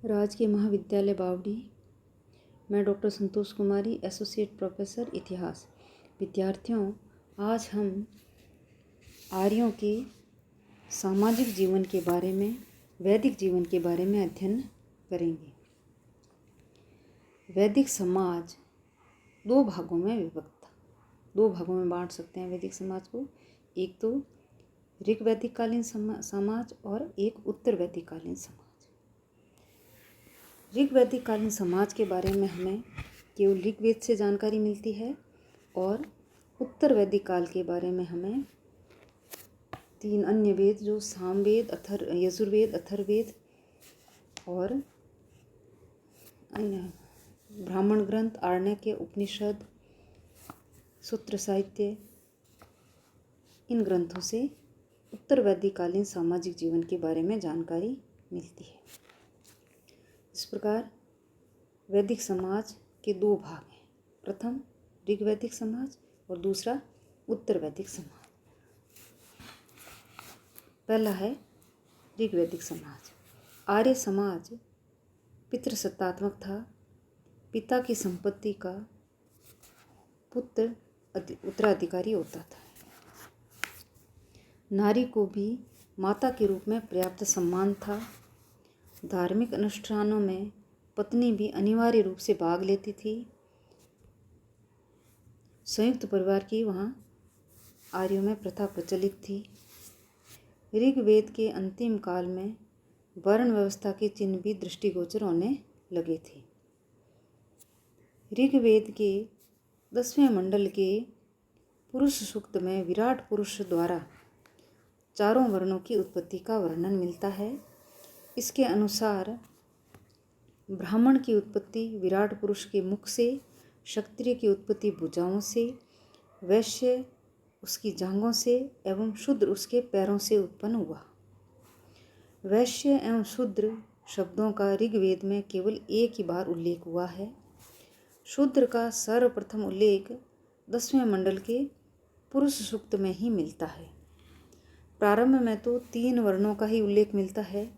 राजकीय महाविद्यालय बावड़ी। मैं डॉक्टर संतोष कुमारी, एसोसिएट प्रोफेसर इतिहास। विद्यार्थियों, आज हम आर्यों के सामाजिक जीवन के बारे में, वैदिक जीवन के बारे में अध्ययन करेंगे। वैदिक समाज दो भागों में विभक्त था। दो भागों में बांट सकते हैं वैदिक समाज को। एक तो ऋग वैदिक कालीन समाज और एक उत्तर वैदिक कालीन समाज। ऋग वैदिक कालीन समाज के बारे में हमें केवल ऋग्वेद से जानकारी मिलती है और उत्तर वैदिक काल के बारे में हमें तीन अन्य वेद जो सामवेद, यजुर्वेद, अथर्ववेद और ब्राह्मण ग्रंथ, आरण्यक, उपनिषद, सूत्र साहित्य, इन ग्रंथों से उत्तर वैदिक कालीन सामाजिक जीवन के बारे में जानकारी मिलती है। इस प्रकार वैदिक समाज के दो भाग हैं। प्रथम ऋग वैदिक समाज और दूसरा उत्तर वैदिक समाज। पहला है ऋग वैदिक समाज। आर्य समाज पितृसत्तात्मक था। पिता की संपत्ति का पुत्र उत्तराधिकारी होता था। नारी को भी माता के रूप में पर्याप्त सम्मान था। धार्मिक अनुष्ठानों में पत्नी भी अनिवार्य रूप से भाग लेती थी। संयुक्त परिवार की वहाँ आर्यों में प्रथा प्रचलित थी। ऋग्वेद के अंतिम काल में वर्ण व्यवस्था के चिन्ह भी दृष्टिगोचर होने लगे थे। ऋग्वेद के 10वें मंडल के पुरुष सूक्त में विराट पुरुष द्वारा चारों वर्णों की उत्पत्ति का वर्णन मिलता है। इसके अनुसार ब्राह्मण की उत्पत्ति विराट पुरुष के मुख से, क्षत्रिय की उत्पत्ति भुजाओं से, वैश्य उसकी जांघों से एवं शूद्र उसके पैरों से उत्पन्न हुआ। वैश्य एवं शूद्र शब्दों का ऋग्वेद में केवल एक ही बार उल्लेख हुआ है। शूद्र का सर्वप्रथम उल्लेख 10वें मंडल के पुरुष सूक्त में ही मिलता है। प्रारंभ में तो 3 वर्णों का ही उल्लेख मिलता है।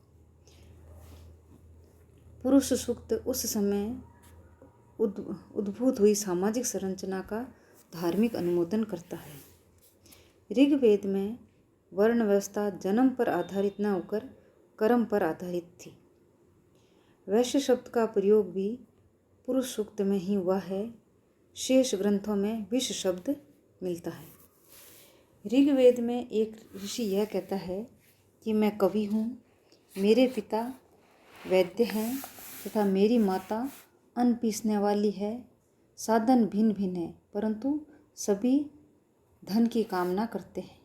पुरुष सूक्त उस समय उद्भूत हुई सामाजिक संरचना का धार्मिक अनुमोदन करता है। ऋग्वेद में वर्ण व्यवस्था जन्म पर आधारित न होकर कर्म पर आधारित थी। वैश्य शब्द का प्रयोग भी पुरुष सूक्त में ही हुआ है। शेष ग्रंथों में विष शब्द मिलता है। ऋग्वेद में एक ऋषि यह कहता है कि मैं कवि हूँ, मेरे पिता वैद्य हैं तथा मेरी माता अन्न पीसने वाली है। साधन भिन्न भिन्न है परंतु सभी धन की कामना करते हैं।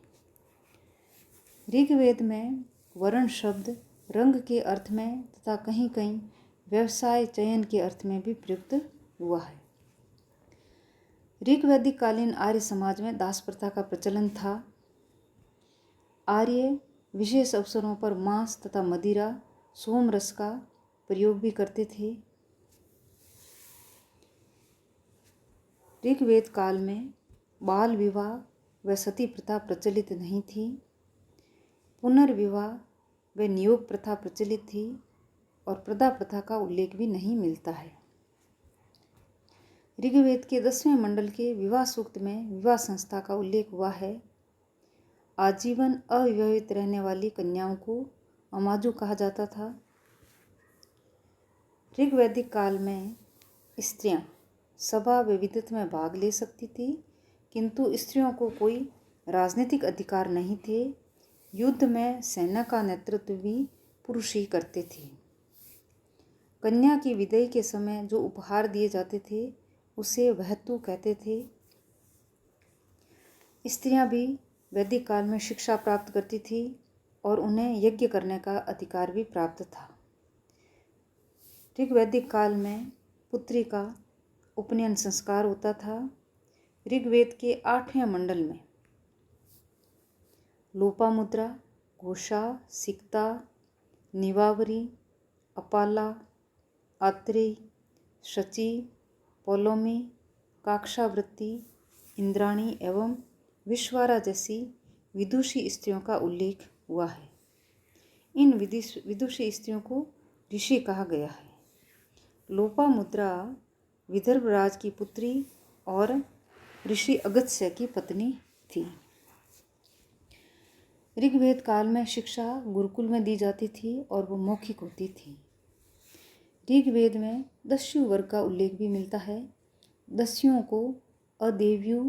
ऋग्वेद में वर्ण शब्द रंग के अर्थ में तथा कहीं कहीं व्यवसाय चयन के अर्थ में भी प्रयुक्त हुआ है। ऋग्वैदिक कालीन आर्य समाज में दास प्रथा का प्रचलन था। आर्य विशेष अवसरों पर मांस तथा मदिरा, सोम रस का प्रयोग भी करते थे। ऋग्वेद काल में बाल विवाह व सती प्रथा प्रचलित नहीं थी। पुनर्विवाह व नियोग प्रथा प्रचलित थी और प्रदा प्रथा का उल्लेख भी नहीं मिलता है। ऋग्वेद के 10वें मंडल के विवाह सूक्त में विवाह संस्था का उल्लेख हुआ है। आजीवन अविवाहित रहने वाली कन्याओं को अमाजु कहा जाता था। ऋग्वैदिक काल में स्त्रियां सभा व विदित में भाग ले सकती थी, किंतु स्त्रियों को कोई राजनीतिक अधिकार नहीं थे। युद्ध में सेना का नेतृत्व भी पुरुष ही करते थे। कन्या की विदाई के समय जो उपहार दिए जाते थे उसे वहतु कहते थे। स्त्रियां भी वैदिक काल में शिक्षा प्राप्त करती थी और उन्हें यज्ञ करने का अधिकार भी प्राप्त था। ऋग्वैदिक काल में पुत्री का उपनयन संस्कार होता था। ऋग्वेद के 8वें मंडल में लोपामुद्रा, घोषा, सिक्ता, निवावरी, अपाला, आत्रेय, शची, पोलोमी, काक्षावृत्ति, इंद्राणी एवं विश्वारा जैसी विदुषी स्त्रियों का उल्लेख हुआ है। इन विदुषी स्त्रियों को ऋषि कहा गया है। लोपामुद्रा विदर्भ राज की पुत्री और ऋषि अगस्त्य की पत्नी थी। ऋग्वेद काल में शिक्षा गुरुकुल में दी जाती थी और वो मौखिक होती थी। ऋग्वेद में दस्यु वर्ग का उल्लेख भी मिलता है। दस्युओं को अदेव्यु,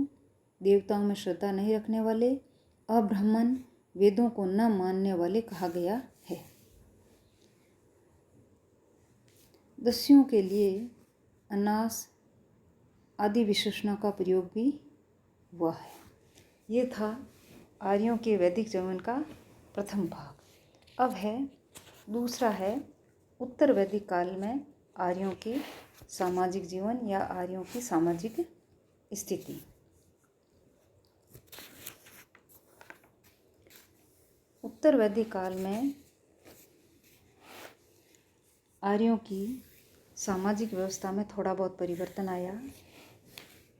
देवताओं में श्रद्धा नहीं रखने वाले, अब्राह्मण, वेदों को न मानने वाले कहा गया है। दस्युओं के लिए अनास आदि विशेषणों का प्रयोग भी हुआ है। ये था आर्यों के वैदिक जीवन का प्रथम भाग। अब है दूसरा है उत्तर वैदिक काल में आर्यों की सामाजिक जीवन या आर्यों की सामाजिक स्थिति। उत्तर वैदिक काल में आर्यों की सामाजिक व्यवस्था में थोड़ा बहुत परिवर्तन आया।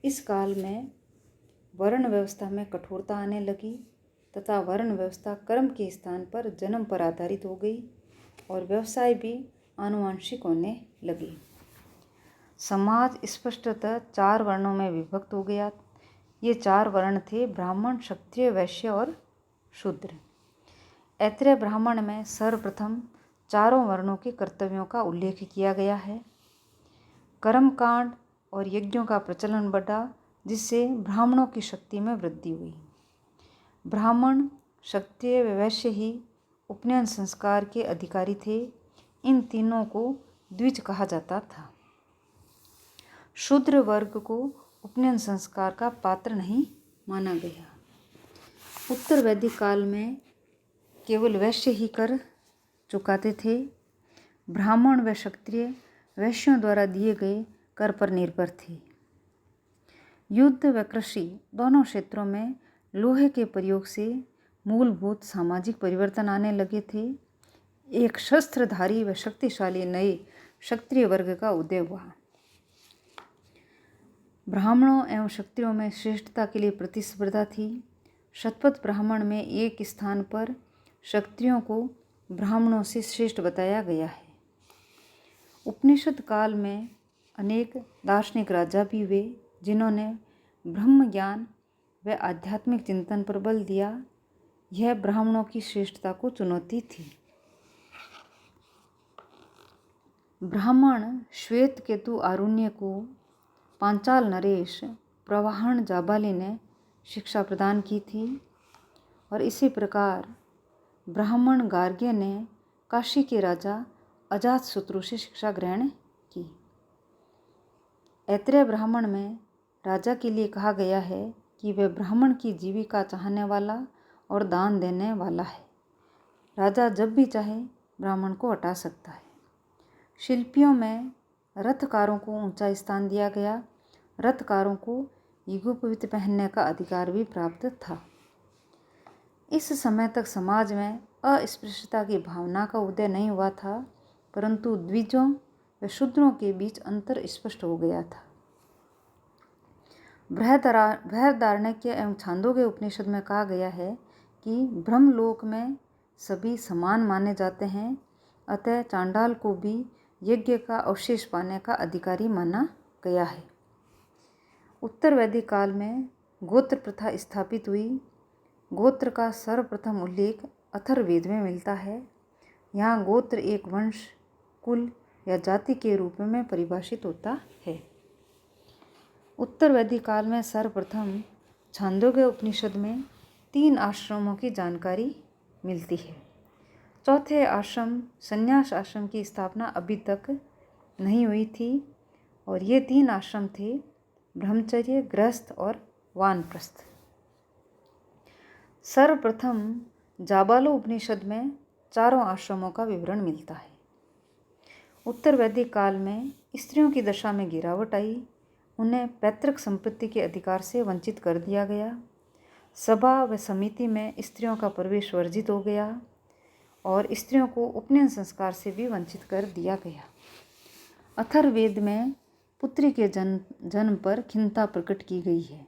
इस काल में वर्ण व्यवस्था में कठोरता आने लगी तथा वर्ण व्यवस्था कर्म के स्थान पर जन्म पर आधारित हो गई और व्यवसाय भी आनुवांशिक होने लगी। समाज स्पष्टतः 4 वर्णों में विभक्त हो गया। ये 4 वर्ण थे ब्राह्मण, क्षत्रिय, वैश्य और शूद्र। ऐत्रेय ब्राह्मण में सर्वप्रथम चारों वर्णों के कर्तव्यों का उल्लेख किया गया है। कर्मकांड और यज्ञों का प्रचलन बढ़ा, जिससे ब्राह्मणों की शक्ति में वृद्धि हुई। ब्राह्मण, क्षत्रिय व वैश्य ही उपनयन संस्कार के अधिकारी थे। इन तीनों को द्विज कहा जाता था। शूद्र वर्ग को उपनयन संस्कार का पात्र नहीं माना गया। उत्तर वैदिक काल में केवल वैश्य ही कर चुकाते थे। ब्राह्मण व क्षत्रिय वैश्यों द्वारा दिए गए कर पर निर्भर थे। युद्ध व कृषि दोनों क्षेत्रों में लोहे के प्रयोग से मूलभूत सामाजिक परिवर्तन आने लगे थे। एक शस्त्रधारी व शक्तिशाली नए क्षत्रिय वर्ग का उदय हुआ। ब्राह्मणों एवं क्षत्रियों में श्रेष्ठता के लिए प्रतिस्पर्धा थी। शतपथ ब्राह्मण में एक स्थान पर क्षत्रियों को ब्राह्मणों से श्रेष्ठ बताया गया है। उपनिषद काल में अनेक दार्शनिक राजा भी हुए जिन्होंने ब्रह्म ज्ञान व आध्यात्मिक चिंतन पर बल दिया। यह ब्राह्मणों की श्रेष्ठता को चुनौती थी। ब्राह्मण श्वेतकेतु आरुण्य को पांचाल नरेश प्रवाहन जाबाली ने शिक्षा प्रदान की थी और इसी प्रकार ब्राह्मण गार्ग्य ने काशी के राजा अजातशत्रु से शिक्षा ग्रहण की। ऐत्रेय ब्राह्मण में राजा के लिए कहा गया है कि वह ब्राह्मण की जीविका चाहने वाला और दान देने वाला है। राजा जब भी चाहे ब्राह्मण को हटा सकता है। शिल्पियों में रथकारों को ऊंचा स्थान दिया गया। रथकारों को युगोपवीत पहनने का अधिकार भी प्राप्त था। इस समय तक समाज में अस्पृश्यता की भावना का उदय नहीं हुआ था, परंतु द्विजों व शूद्रों के बीच अंतर स्पष्ट हो गया था। बृहदारण्यक एवं छांदोग्य उपनिषद में कहा गया है कि ब्रह्मलोक में सभी समान माने जाते हैं, अतः चांडाल को भी यज्ञ का अवशेष पाने का अधिकारी माना गया है। उत्तर वैदिक काल में गोत्र प्रथा स्थापित हुई। गोत्र का सर्वप्रथम उल्लेख अथर्ववेद में मिलता है। यहाँ गोत्र एक वंश, कुल या जाति के रूप में परिभाषित होता है। उत्तर वैदिक काल में सर्वप्रथम छांदोग्य उपनिषद में 3 आश्रमों की जानकारी मिलती है। चौथे आश्रम संन्यास आश्रम की स्थापना अभी तक नहीं हुई थी और ये 3 आश्रम थे ब्रह्मचर्य, गृहस्थ और वानप्रस्थ। सर्वप्रथम जाबालो उपनिषद में 4 आश्रमों का विवरण मिलता है। उत्तर वैदिक काल में स्त्रियों की दशा में गिरावट आई। उन्हें पैतृक संपत्ति के अधिकार से वंचित कर दिया गया। सभा व समिति में स्त्रियों का प्रवेश वर्जित हो गया और स्त्रियों को उपनयन संस्कार से भी वंचित कर दिया गया। अथर्ववेद में पुत्री के जन्म पर खिन्नता प्रकट की गई है।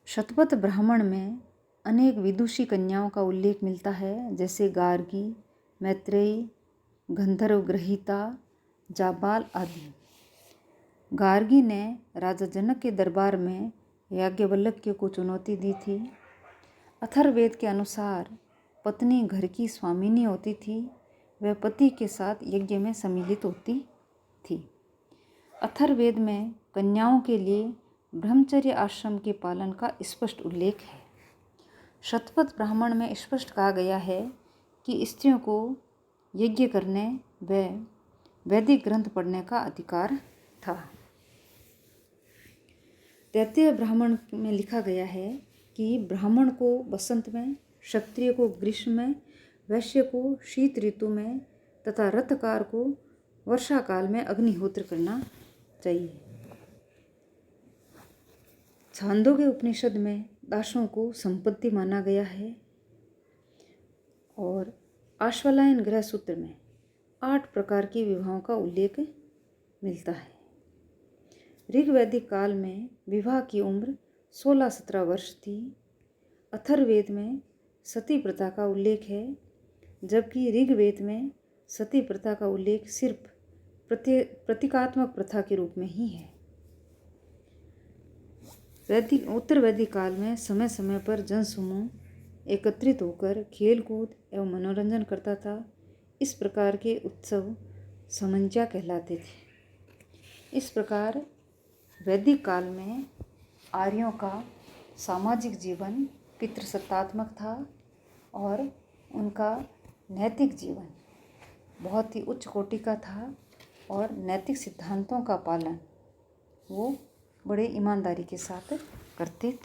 शतपथ ब्राह्मण में अनेक विदुषी कन्याओं का उल्लेख मिलता है, जैसे गार्गी, मैत्रेयी, गंधर्व ग्रहीता, जाबाल आदि। गार्गी ने राजा जनक के दरबार में याज्ञवल्क्य को चुनौती दी थी। अथर्ववेद के अनुसार पत्नी घर की स्वामिनी होती थी, वह पति के साथ यज्ञ में सम्मिलित होती थी। अथर्ववेद में कन्याओं के लिए ब्रह्मचर्य आश्रम के पालन का स्पष्ट उल्लेख है। शतपथ ब्राह्मण में स्पष्ट कहा गया है कि स्त्रियों को यज्ञ करने व वैदिक ग्रंथ पढ़ने का अधिकार था। तैत्तिरीय ब्राह्मण में लिखा गया है कि ब्राह्मण को बसंत में, क्षत्रिय को ग्रीष्म में, वैश्य को शीत ऋतु में तथा रथकार को वर्षा काल में अग्निहोत्र करना चाहिए। छांदोग्य उपनिषद में दासों को संपत्ति माना गया है और आश्वलायन गृह सूत्र में 8 प्रकार के विवाहों का उल्लेख मिलता है। ऋग्वैदिक काल में विवाह की उम्र 16-17 वर्ष थी। अथर्ववेद में सती प्रथा का उल्लेख है, जबकि ऋग्वेद में सती प्रथा का उल्लेख सिर्फ प्रतीकात्मक प्रथा के रूप में ही है। उत्तर वैदिक काल में समय समय पर जनसमूह एकत्रित होकर खेल कूद एवं मनोरंजन करता था। इस प्रकार के उत्सव समंचा कहलाते थे। इस प्रकार वैदिक काल में आर्यों का सामाजिक जीवन पितृसत्तात्मक था और उनका नैतिक जीवन बहुत ही उच्च कोटि का था और नैतिक सिद्धांतों का पालन वो बड़े ईमानदारी के साथ करते थे।